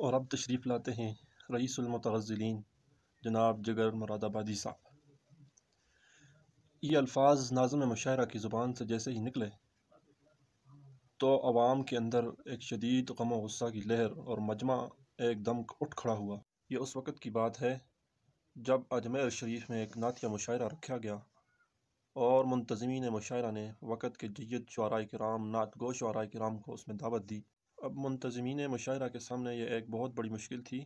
اور اب تشریف لاتے ہیں رئیس المتغزلین جناب جگر مراد آبادی صاحب۔ یہ الفاظ ناظم مشاعرہ کی زبان سے جیسے ہی نکلے تو عوام کے اندر ایک شدید غم و غصہ کی لہر اور مجمع ایک دم اٹھ کھڑا ہوا۔ یہ اس وقت کی بات ہے جب اجمیر شریف میں ایک نعتیہ مشاعرہ رکھا گیا اور منتظمین مشاعرہ نے وقت کے جید شعراء کرام، نعت گو شعراء کرام کو اس میں دعوت دی۔ اب منتظمین مشاعرہ کے سامنے یہ ایک بہت بڑی مشکل تھی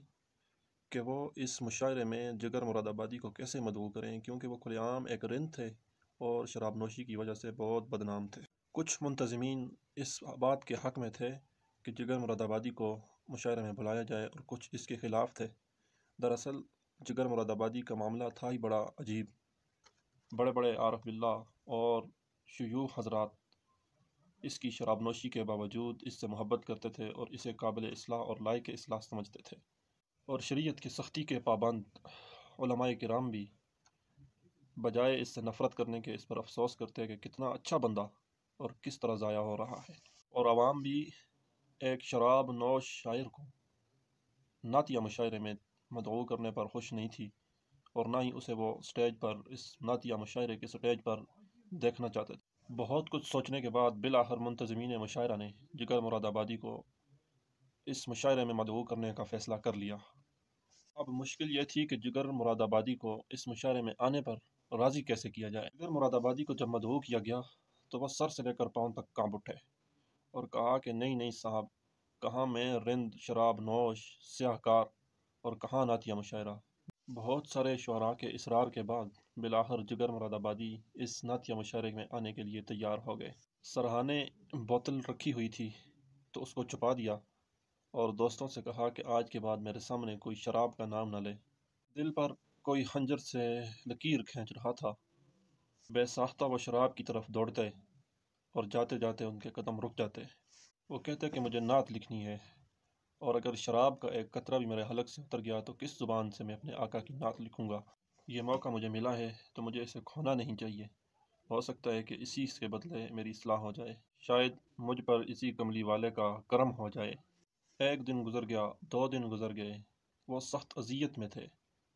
کہ وہ اس مشاعرے میں جگر مراد آبادی کو کیسے مدعو کریں، کیونکہ وہ کھلے عام ایک رند تھے اور شراب نوشی کی وجہ سے بہت بدنام تھے۔ کچھ منتظمین اس بات کے حق میں تھے کہ جگر مراد آبادی کو مشاعرے میں بلایا جائے اور کچھ اس کے خلاف تھے۔ دراصل جگر مراد آبادی کا معاملہ تھا ہی بڑا عجیب۔ بڑے بڑے عارف باللہ اور شیوخ حضرات اس کی شراب نوشی کے باوجود اس سے محبت کرتے تھے اور اسے قابل اصلاح اور لائق اصلاح سمجھتے تھے، اور شریعت کی سختی کے پابند علماء کرام بھی بجائے اس سے نفرت کرنے کے اس پر افسوس کرتے کہ کتنا اچھا بندہ اور کس طرح ضائع ہو رہا ہے۔ اور عوام بھی ایک شراب نوش شاعر کو نعتیہ مشاعرے میں مدعو کرنے پر خوش نہیں تھی، اور نہ ہی اسے وہ سٹیج پر اس نعتیہ مشاعرے کے سٹیج پر دیکھنا چاہتے تھے۔ بہت کچھ سوچنے کے بعد بالآخر منتظمین مشاعرہ نے جگر مراد آبادی کو اس مشاعرے میں مدعو کرنے کا فیصلہ کر لیا۔ اب مشکل یہ تھی کہ جگر مراد آبادی کو اس مشاعرے میں آنے پر راضی کیسے کیا جائے۔ جگر مراد آبادی کو جب مدعو کیا گیا تو وہ سر سے لے کر پاؤں تک کانپ اٹھے اور کہا کہ نہیں صاحب، کہاں میں رند، شراب نوش، سیاہ کار، اور کہاں نعتیہ مشاعرہ۔ بہت سارے شعراء کے اصرار کے بعد بالآخر جگر مراد آبادی اس نعتیہ مشاعرے میں آنے کے لیے تیار ہو گئے۔ سرہانے بوتل رکھی ہوئی تھی تو اس کو چھپا دیا اور دوستوں سے کہا کہ آج کے بعد میرے سامنے کوئی شراب کا نام نہ لے۔ دل پر کوئی خنجر سے لکیر کھینچ رہا تھا۔ بے ساختہ وہ شراب کی طرف دوڑتے اور جاتے جاتے ان کے قدم رک جاتے۔ وہ کہتے کہ مجھے نعت لکھنی ہے، اور اگر شراب کا ایک قطرہ بھی میرے حلق سے اتر گیا تو کس زبان سے میں اپنے آقا کی نعت لکھوں گا۔ یہ موقع مجھے ملا ہے تو مجھے اسے کھونا نہیں چاہیے۔ ہو سکتا ہے کہ اسی کے بدلے میری اصلاح ہو جائے، شاید مجھ پر اسی کملی والے کا کرم ہو جائے۔ ایک دن گزر گیا، 2 دن گزر گئے، وہ سخت اذیت میں تھے۔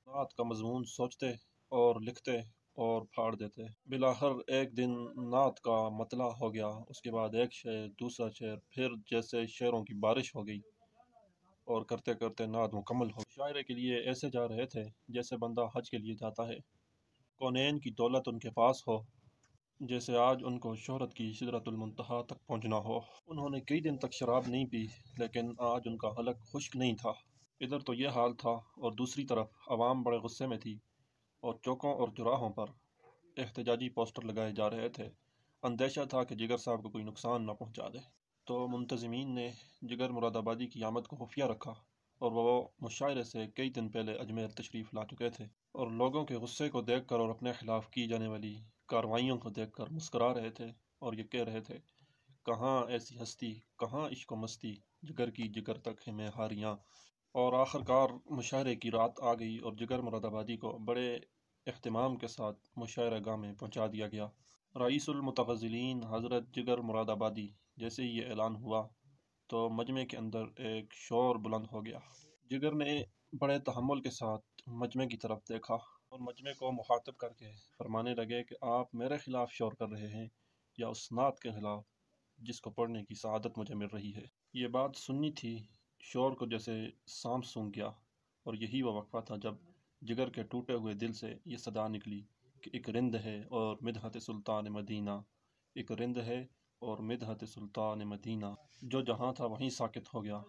نعت کا مضمون سوچتے اور لکھتے اور پھاڑ دیتے۔ بالآخر ایک دن نعت کا مطلع ہو گیا، اس کے بعد ایک شعر، دوسرا شعر، پھر جیسے شعروں کی بارش ہو گئی اور کرتے کرتے نعت مکمل ہو گئی۔ مشاعرے کے لیے ایسے جا رہے تھے جیسے بندہ حج کے لیے جاتا ہے، کونین کی دولت ان کے پاس ہو، جیسے آج ان کو شہرت کی سدرۃ المنتہا تک پہنچنا ہو۔ انہوں نے کئی دن تک شراب نہیں پی، لیکن آج ان کا حلق خشک نہیں تھا۔ ادھر تو یہ حال تھا اور دوسری طرف عوام بڑے غصے میں تھی اور چوکوں اور چوراہوں پر احتجاجی پوسٹر لگائے جا رہے تھے۔ اندیشہ تھا کہ جگر صاحب کو کوئی نقصان نہ پہنچا دے۔ تو منتظمین نے جگر مراد آبادی کی آمد کو خفیہ رکھا، اور وہ مشاعرے سے کئی دن پہلے اجمیر تشریف لا چکے تھے، اور لوگوں کے غصے کو دیکھ کر اور اپنے خلاف کی جانے والی کارروائیوں کو دیکھ کر مسکرا رہے تھے اور یہ کہہ رہے تھے، کہاں ایسی ہستی، کہاں عشق و مستی، جگر کی جگر تک ہے میں ہاریاں۔ اور آخر کار مشاعرے کی رات آ گئی اور جگر مراد آبادی کو بڑے اہتمام کے ساتھ مشاعرہ گاہ میں پہنچا دیا گیا۔ رئیس المتغزلین حضرت جگر مراد آبادی جیسے ہی یہ اعلان ہوا تو مجمع کے اندر ایک شور بلند ہو گیا۔ جگر نے بڑے تحمل کے ساتھ مجمع کی طرف دیکھا اور مجمع کو مخاطب کر کے فرمانے لگے کہ آپ میرے خلاف شور کر رہے ہیں یا اس نعت کے خلاف جس کو پڑھنے کی سعادت مجھے مل رہی ہے۔ یہ بات سننی تھی، شور کو جیسے سانپ سونگھ گیا، اور یہی وہ وقفہ تھا جب جگر کے ٹوٹے ہوئے دل سے یہ صدا نکلی کہ ایک رند ہے اور مدحت سلطان مدینہ، ایک رند ہے اور مدحت سلطان مدینہ۔ جو جہاں تھا وہیں ساکت ہو گیا۔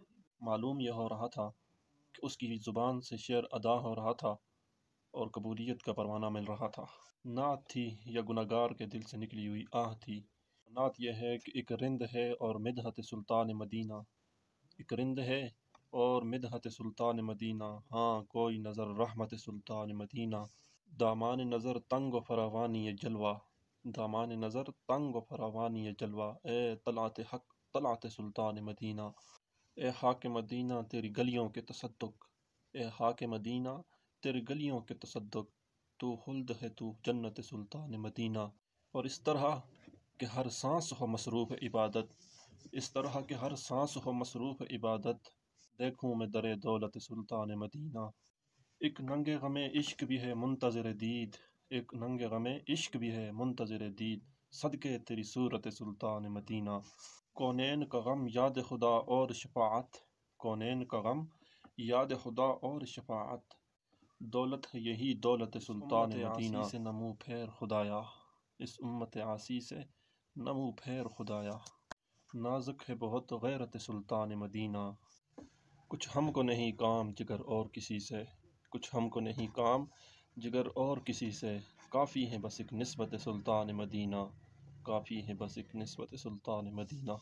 معلوم یہ ہو رہا تھا کہ اس کی زبان سے شعر ادا ہو رہا تھا اور قبولیت کا پروانہ مل رہا تھا۔ نعت تھی یا گناہگار کے دل سے نکلی ہوئی آہ تھی؟ نعت یہ ہے کہ ایک رند ہے اور مدحت سلطان مدینہ، ایک رند ہے اور مدحت سلطان مدینہ، ہاں کوئی نظر رحمت سلطان مدینہ۔ دامان نظر تنگ و فراوانی جلوہ، دامان نظر تنگ و فراوانی جلوہ، اے طلعت حق طلعت سلطان مدینہ۔ اے خاک مدینہ تیری گلیوں کے تصدق، اے خاک مدینہ تیری گلیوں کے تصدق، تو خلد ہے تو جنت سلطان مدینہ۔ اور اس طرح کہ ہر سانس ہو مصروف عبادت، اس طرح کہ ہر سانس ہو مصروف عبادت، دیکھوں میں در دولت سلطان مدینہ۔ ایک ننگے غم عشق بھی ہے منتظر دید، ایک ننگے غم عشق بھی ہے منتظر دید، صدقے تیری صورت سلطان مدینہ۔ کونین کا غم یاد خدا اور شفاعت، کونین کا غم یاد خدا اور شفاعت، دولت ہے یہی دولت سلطان مدینہ۔ سے نمو پھیر خدایا، اس امت عاصی سے نمو پھیر خدایا، نازک ہے بہت غیرت سلطان مدینہ۔ کچھ ہم کو نہیں کام جگر اور کسی سے، کچھ ہم کو نہیں کام جگر اور کسی سے، کافی ہے بس ایک نسبت سلطان مدینہ، کافی ہے بس ایک نسبت سلطان مدینہ۔